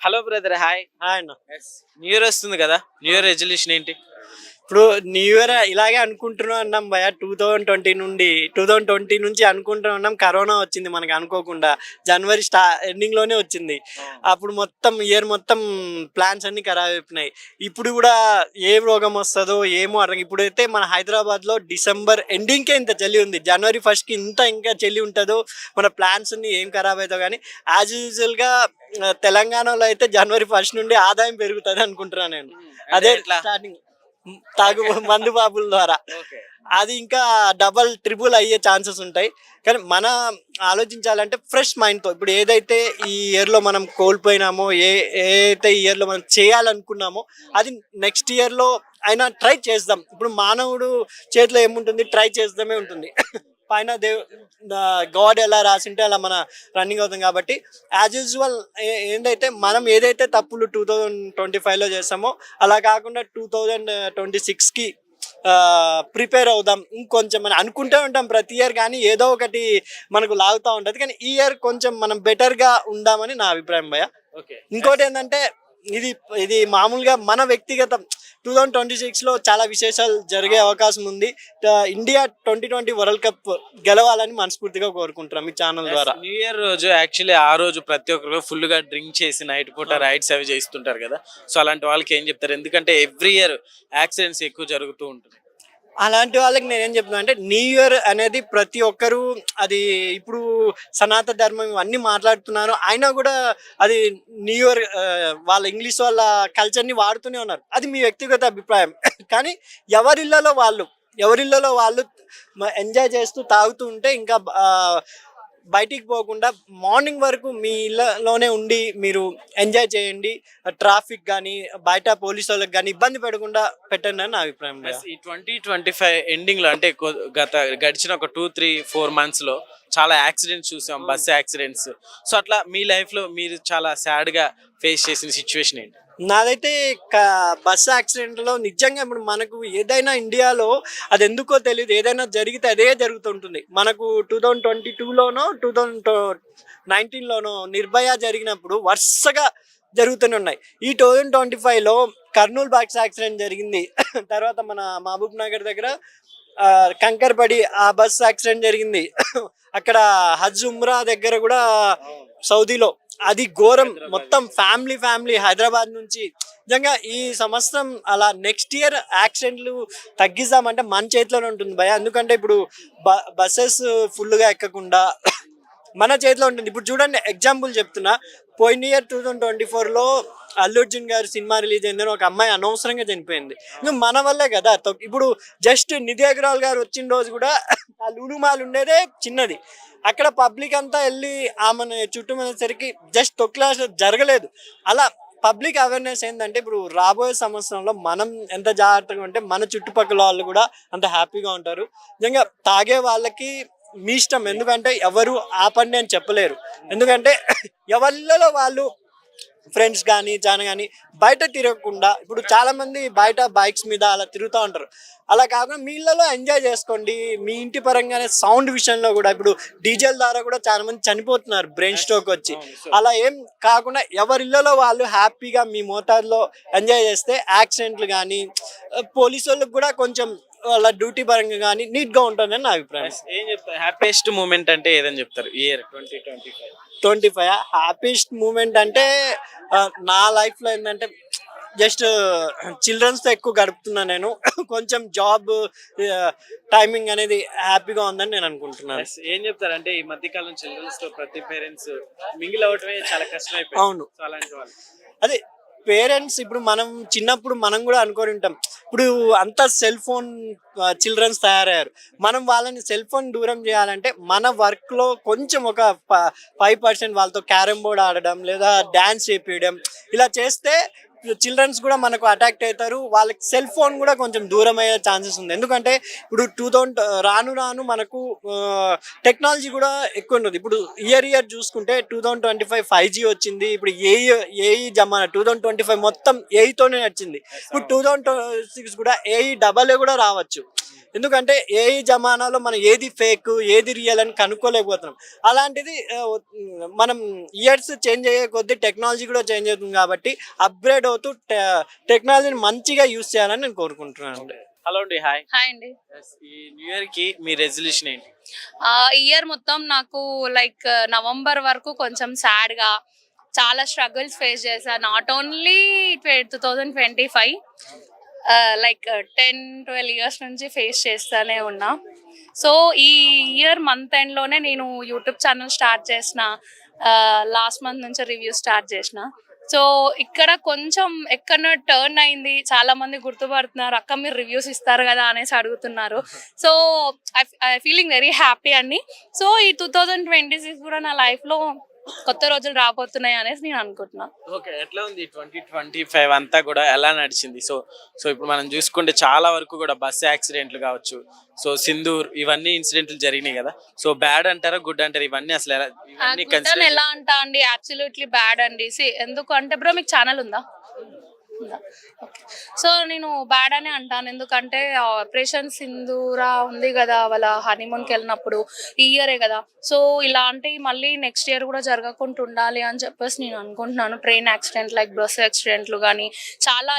Hello brother, hi. అన్న new year వస్తుంది కదా, న్యూ ఇయర్ రెజల్యూషన్ ఏంటి? ఇప్పుడు న్యూ ఇయర్ ఇలాగే అనుకుంటున్నాం అన్నాం భయ 2020 నుంచి అనుకుంటూ ఉన్నాం. కరోనా వచ్చింది మనకి అనుకోకుండా, జనవరి ఎండింగ్ లోనే వచ్చింది. అప్పుడు మొత్తం ఇయర్ మొత్తం ప్లాన్స్ అన్ని ఖరాబ్ అయిపోయినాయి. ఇప్పుడు కూడా ఏ రోగం వస్తుందో ఏమో అర్థం. ఇప్పుడైతే మన హైదరాబాద్ లో డిసెంబర్ ఎండింగ్కే ఇంత చలి ఉంది, జనవరి 1st కి ఇంకా చలి ఉంటుందో, మన ప్లాన్స్ అన్ని ఏం ఖరాబ్ అవుతావు. కానీ యాజ్ యూజువల్ గా తెలంగాణలో అయితే జనవరి 1st నుండి ఆదాయం పెరుగుతుంది అనుకుంటున్నాను నేను. అదే స్టార్టింగ్ తాగు మందు బాబుల ద్వారా అది ఇంకా డబల్ ట్రిపుల్ అయ్యే ఛాన్సెస్ ఉంటాయి. కానీ మన ఆలోచించాలంటే ఫ్రెష్ మైండ్తో ఇప్పుడు ఏదైతే ఈ ఇయర్లో మనం కోల్పోయినామో, ఏదైతే ఈ ఇయర్లో మనం చేయాలనుకున్నామో అది నెక్స్ట్ ఇయర్లో అయినా ట్రై చేద్దాం. ఇప్పుడు మానవుడు చేతిలో ఏముంటుంది, ట్రై చేద్దామే ఉంటుంది. పైన గాడ్ ఎలా రాసింటే అలా మన రన్నింగ్ అవుతుంది. కాబట్టి యాజ్ యూజువల్ ఏంటైతే మనం ఏదైతే తప్పులు 2025లో చేస్తామో అలా కాకుండా 2026కి ప్రిపేర్ అవుదాం. ఇంకొంచెం మనం అనుకుంటూ ఉంటాం ప్రతి ఇయర్, కానీ ఏదో ఒకటి మనకు లాగుతూ ఉంటుంది. కానీ ఈ ఇయర్ కొంచెం మనం బెటర్గా ఉందామని నా అభిప్రాయం భయ. ఇంకోటి ఏంటంటే ఇది ఇది మామూలుగా మన వ్యక్తిగత 2026లో చాలా విశేషాలు జరిగే అవకాశం ఉంది. ఇండియా 2020 వరల్డ్ కప్ గెలవాలని మనస్ఫూర్తిగా కోరుకుంటున్నాం ఈ ఛానల్ ద్వారా. న్యూ ఇయర్ రోజు యాక్చువల్లీ ఆ రోజు ప్రతి ఒక్కరు ఫుల్ గా డ్రింక్ చేసి నైట్ పూట రైడ్స్ అవి చేస్తుంటారు కదా, సో అలాంటి వాళ్ళకి ఏం చెప్తారు? ఎందుకంటే ఎవ్రీ ఇయర్ యాక్సిడెంట్స్ ఎక్కువ జరుగుతూ ఉంటుంది. అలాంటి వాళ్ళకి నేనేం చెప్తున్నా అంటే, న్యూ ఇయర్ అనేది ప్రతి ఒక్కరూ అది ఇప్పుడు సనాతన ధర్మం ఇవన్నీ మాట్లాడుతున్నారు, అయినా కూడా అది న్యూ ఇయర్ వాళ్ళ ఇంగ్లీష్ వాళ్ళ కల్చర్ని వాడుతూనే ఉన్నారు. అది మీ వ్యక్తిగత అభిప్రాయం. కానీ ఎవరిళ్ళలో వాళ్ళు ఎంజాయ్ చేస్తూ తాగుతూ ఉంటే ఇంకా బయటికి పోకుండా మార్నింగ్ వరకు మీ ఇళ్ళలోనే ఉండి మీరు ఎంజాయ్ చేయండి. ట్రాఫిక్ కానీ బయట పోలీసు వాళ్ళకి కానీ ఇబ్బంది పడకుండా పెట్టండి అని నా అభిప్రాయం. ఈ 2025 ఎండింగ్ లో అంటే గడిచిన ఒక 2-3-4 months లో చాలా యాక్సిడెంట్స్ చూసాం, బస్ యాక్సిడెంట్స్. సో అట్లా మీ లైఫ్ లో మీరు చాలా సాడ్ గా ఫేస్ చేసిన సిచ్యువేషన్ ఏంటి? నాదైతే బస్ యాక్సిడెంట్లో నిజంగా ఇప్పుడు మనకు ఏదైనా ఇండియాలో అది ఎందుకో తెలియదు, ఏదైనా జరిగితే అదే జరుగుతుంటుంది. మనకు 2022లోనో 2019లోనో నిర్భయ జరిగినప్పుడు వరుసగా జరుగుతూనే ఉన్నాయి. ఈ 2025లో కర్నూలు బస్ యాక్సిడెంట్ జరిగింది. తర్వాత మన మహబూబ్ నగర్ దగ్గర కంకర్పడి ఆ బస్ యాక్సిడెంట్ జరిగింది. అక్కడ హజ్ ఉమ్రా దగ్గర కూడా సౌదీలో అది ఘోరం. మొత్తం ఫ్యామిలీ హైదరాబాద్ నుంచి. నిజంగా ఈ సంవత్సరం అలా నెక్స్ట్ ఇయర్ యాక్సిడెంట్లు తగ్గిద్దామంటే మన చేతిలోనే ఉంటుంది భయ. ఎందుకంటే ఇప్పుడు బస్సెస్ ఫుల్గా ఎక్కకుండా మన చేతిలో ఉంటుంది. ఇప్పుడు చూడండి, ఎగ్జాంపుల్ చెప్తున్నా, పోయిన ఇయర్ 2024లో అల్లు అర్జున్ గారు సినిమా రిలీజ్ అయిందని ఒక అమ్మాయి అనవసరంగా చనిపోయింది. ఇంకా మన వల్లే కదా. ఇప్పుడు జస్ట్ నిధి అగర్వాల్ గారు వచ్చిన రోజు కూడా ఆ లూలుమాల్ ఉండేదే చిన్నది, అక్కడ పబ్లిక్ అంతా వెళ్ళి ఆమెను చుట్టుమునేసరికి జస్ట్ తొక్కిలాట జరగలేదు. అలా పబ్లిక్ అవేర్నెస్ ఏంటంటే, ఇప్పుడు రాబోయే సంవత్సరంలో మనం ఎంత జాగ్రత్తగా ఉంటే మన చుట్టుపక్కల వాళ్ళు కూడా అంత హ్యాపీగా ఉంటారు. నిజంగా తాగే వాళ్ళకి మీ ఇష్టం, ఎందుకంటే ఎవరు ఆపండి అని చెప్పలేరు. ఎందుకంటే ఎవరిలో వాళ్ళు ఫ్రెండ్స్ కానీ కానీ బయట తిరగకుండా, ఇప్పుడు చాలా మంది బయట బైక్స్ మీద అలా తిరుగుతూ ఉంటారు. అలా కాకుండా మీ ఇళ్ళలో ఎంజాయ్ చేసుకోండి. మీ ఇంటి పరంగానే సౌండ్ విషయంలో కూడా ఇప్పుడు డీజేల ద్వారా కూడా చాలా మంది చనిపోతున్నారు బ్రెయిన్ స్ట్రోక్ వచ్చి. అలా ఏం కాకుండా ఎవరి ఇళ్ళలో వాళ్ళు హ్యాపీగా మీ మోతాదులో ఎంజాయ్ చేస్తే యాక్సిడెంట్లు కానీ పోలీసు వాళ్ళకి కూడా కొంచెం వాళ్ళ డ్యూటీ పరంగా కానీ నీట్గా ఉంటుందని నా అభిప్రాయం. ఏం చెప్తారు హ్యాపీయెస్ట్ మూమెంట్ అంటే ఏదని చెప్తారు ఇయర్ 2025? హ్యాపీయెస్ట్ మూమెంట్ అంటే నా లైఫ్లో ఏంటంటే జస్ట్ చిల్డ్రన్స్తో ఎక్కువ గడుపుతున్నా నేను. కొంచెం జాబ్ టైమింగ్ అనేది హ్యాపీగా ఉందని నేను అనుకుంటున్నాను. ఏం చెప్తారు అంటే ఈ మధ్యకాలం చిల్డ్రన్స్ తో ప్రతి పేరెంట్స్ మింగిల్ అవటమే చాలా కష్టం అయిపోయింది. అవును, అలాంటి వాళ్ళు అదే పేరెంట్స్. ఇప్పుడు మనం చిన్నప్పుడు మనం కూడా అనుకొని ఉంటాం, ఇప్పుడు అంతా సెల్ ఫోన్ చిల్డ్రన్స్ తయారయ్యారు. మనం వాళ్ళని సెల్ ఫోన్ దూరం చేయాలంటే మన వర్క్లో కొంచెం ఒక 5% వాళ్ళతో క్యారమ్ బోర్డ్ ఆడడం లేదా డ్యాన్స్ చేపించడం ఇలా చేస్తే చిల్డ్రన్స్ కూడా మనకు అటాక్ట్ అవుతారు, వాళ్ళకి సెల్ ఫోన్ కూడా కొంచెం దూరం అయ్యే ఛాన్సెస్ ఉంది. ఎందుకంటే ఇప్పుడు 2000 రాను రాను మనకు టెక్నాలజీ కూడా ఎక్కువ ఉంటుంది. ఇప్పుడు ఇయర్ చూసుకుంటే 2025 5G వచ్చింది. ఇప్పుడు ఏఈ జమానా 2025 మొత్తం ఏఈతోనే నడిచింది. ఇప్పుడు 2026 కూడా ఏఈ డబల్ కూడా రావచ్చు. ఎందుకంటే ఏఈ జమానాలో మనం ఏది ఫేక్ ఏది రియల్ అని కనుక్కోలేకపోతున్నాం. అలాంటిది మనం ఇయర్స్ చేంజ్ అయ్యే కొద్దీ టెక్నాలజీ కూడా చేంజ్ అవుతుంది. కాబట్టి అప్గ్రేడ్ అవుతూ టెక్నాలజీని మంచిగా యూస్ చేయాలని నేను కోరుకుంటున్నాను. హలో అండి, హాయ్. హాయ్ అండి. ఈ న్యూ ఇయర్ కి మీ రెజల్యూషన్ ఏంటి? ఇయర్ మొత్తం నాకు లైక్ నవంబర్ వరకు కొంచెం సాడ్ గా చాలా స్ట్రగుల్స్ ఫేస్ చేశా. నాట్ ఓన్లీ 2025 లైక్ 10-12 ఇయర్స్ నుంచి ఫేస్ చేస్తానే ఉన్నా. సో ఈ ఇయర్ మంత్ ఎండ్ లోనే నేను యూట్యూబ్ ఛానల్ స్టార్ట్ చేసిన. లాస్ట్ మంత్ నుంచి రివ్యూ స్టార్ట్ చేసిన. సో ఇక్కడ కొంచెం ఎక్కడ టర్న్ అయింది, చాలా మంది గుర్తుపడుతున్నారు, అక్క మీరు రివ్యూస్ ఇస్తారు కదా అనేసి అడుగుతున్నారు. So I feeling very happy అండి. సో ఈ 2026 కూడా నా లైఫ్ లో కొత్త రోజులు రాబోతున్నాయి అనేసి నేను అనుకుంటున్నాను. ఓకే, ఎట్లా ఉంది 2025 అంతా కూడా ఎలా నడిచింది? సో ఇప్పుడు మనం చూసుకుంటే చాలా వరకు కూడా బస్ యాక్సిడెంట్లు కావచ్చు, సో సింధూర్, ఇవన్నీ ఇన్సిడెంట్లు జరిగినాయి కదా. సో బ్యాడ్ అంటారా గుడ్ అంటారా ఇవన్నీ? అసలు ఇవన్నీ ఎలా అంటా అండి, అబ్సల్యూట్లీ బ్యాడ్ అండి. ఎందుకు అంటే బ్రో మీకు ఛానల్ ఉందా? సో నేను బ్యాడ్ అని అంటాను. ఎందుకంటే ఆపరేషన్ సింధూరా ఉంది కదా, వాళ్ళ హనీమూన్కి వెళ్ళినప్పుడు ఈ ఇయరే కదా. సో ఇలాంటివి మళ్ళీ నెక్స్ట్ ఇయర్ కూడా జరగకుండా ఉండాలి అని చెప్పేసి నేను అనుకుంటున్నాను. ట్రైన్ యాక్సిడెంట్ లైక్ బస్ యాక్సిడెంట్లు కానీ చాలా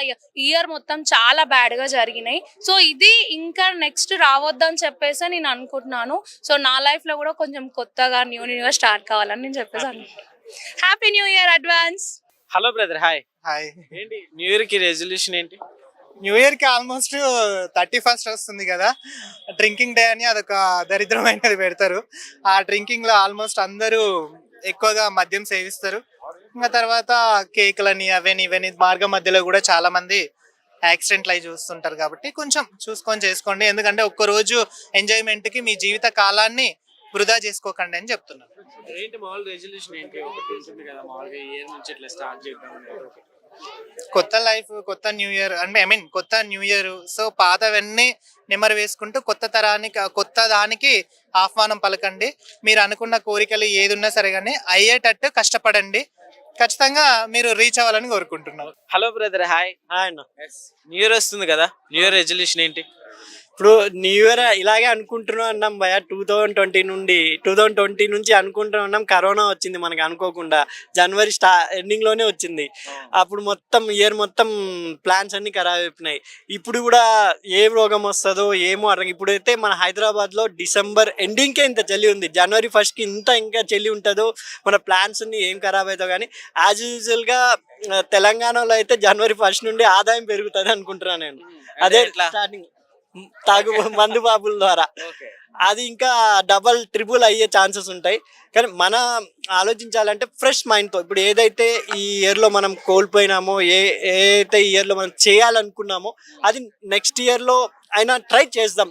ఇయర్ మొత్తం చాలా బ్యాడ్గా జరిగినాయి. సో ఇది ఇంకా నెక్స్ట్ రావద్దని చెప్పేసి నేను అనుకుంటున్నాను. సో నా లైఫ్లో కూడా కొంచెం కొత్తగా న్యూగా స్టార్ట్ కావాలని నేను చెప్పేసి అనుకుంటున్నాను. Happy new year advance. Hello brother, hi. Hi. ఏంటి న్యూ ఇయర్ కి రెజల్యూషన్ ఏంటి? న్యూ ఇయర్ కి ఆల్మోస్ట్ 31st వస్తుంది కదా, డ్రింకింగ్ డే అని అదొక దరిద్రమైనది పెడతారు. ఆ డ్రింకింగ్ లో ఆల్మోస్ట్ అందరూ ఎక్కువగా మద్యం సేవిస్తారు. ఇంకా తర్వాత కేకులని అవని ఇవని మార్గం మధ్యలో కూడా చాలా మంది యాక్సిడెంట్లు అయి చూస్తుంటారు. కాబట్టి కొంచెం చూసుకొని చేసుకోండి. ఎందుకంటే ఒక్కరోజు ఎంజాయ్మెంట్ కి మీ జీవిత కాలాన్ని వృధా చేసుకోకండి అని చెప్తున్నాను. ఏంటి మామూలు రెజల్యూషన్ ఏంటి? ఒకటి ఉంటుంది కదా మామూలుగా ఇయర్ నుంచి ఇట్లా స్టార్ట్ చేద్దాం. కొత్త లైఫ్, కొత్త న్యూ ఇయర్ అంటే కొత్త న్యూ ఇయర్. సో పాతవన్నీ నెమరు వేసుకుంటూ కొత్త దానికి ఆహ్వానం పలకండి. మీరు అనుకున్న కోరికలు ఏది ఉన్నా సరే కానీ అయ్యేటట్టు కష్టపడండి. ఖచ్చితంగా మీరు రీచ్ అవ్వాలని కోరుకుంటున్నాను. Hello brother, hi. హాయ్ అన్న. న్యూ ఇయర్ వస్తుంది కదా, న్యూ ఇయర్ రెజల్యూషన్ ఏంటి? ఇప్పుడు న్యూ ఇయర్ ఇలాగే అనుకుంటున్నాం అన్నాం భయ. 2020 నుంచి అనుకుంటున్నాం ఉన్నాం. కరోనా వచ్చింది మనకి అనుకోకుండా, జనవరి ఎండింగ్ లోనే వచ్చింది. అప్పుడు మొత్తం ఇయర్ మొత్తం ప్లాన్స్ అన్ని ఖరాబ్ అయిపోయినాయి. ఇప్పుడు కూడా ఏ రోగం వస్తుందో ఏమో అర్థం. ఇప్పుడైతే మన హైదరాబాద్ లో డిసెంబర్ ఎండింగ్కే ఇంత చలి ఉంది, జనవరి 1st కి ఇంకా చలి ఉంటుందో, మన ప్లాన్స్ అన్ని ఏం ఖరాబ్ అవుతావు. కానీ యాజ్ యూజువల్ గా తెలంగాణలో అయితే జనవరి 1st నుండి ఆదాయం పెరుగుతుంది అనుకుంటున్నాను నేను. అదే స్టార్టింగ్ మందు బాబుల ద్వారా అది ఇంకా డబల్ ట్రిపుల్ అయ్యే ఛాన్సెస్ ఉంటాయి. కానీ మన ఆలోచించాలంటే ఫ్రెష్ మైండ్తో ఇప్పుడు ఏదైతే ఈ ఇయర్లో మనం కోల్పోయినామో, ఏదైతే ఈ ఇయర్లో మనం చేయాలనుకున్నామో అది నెక్స్ట్ ఇయర్లో అయినా ట్రై చేద్దాం.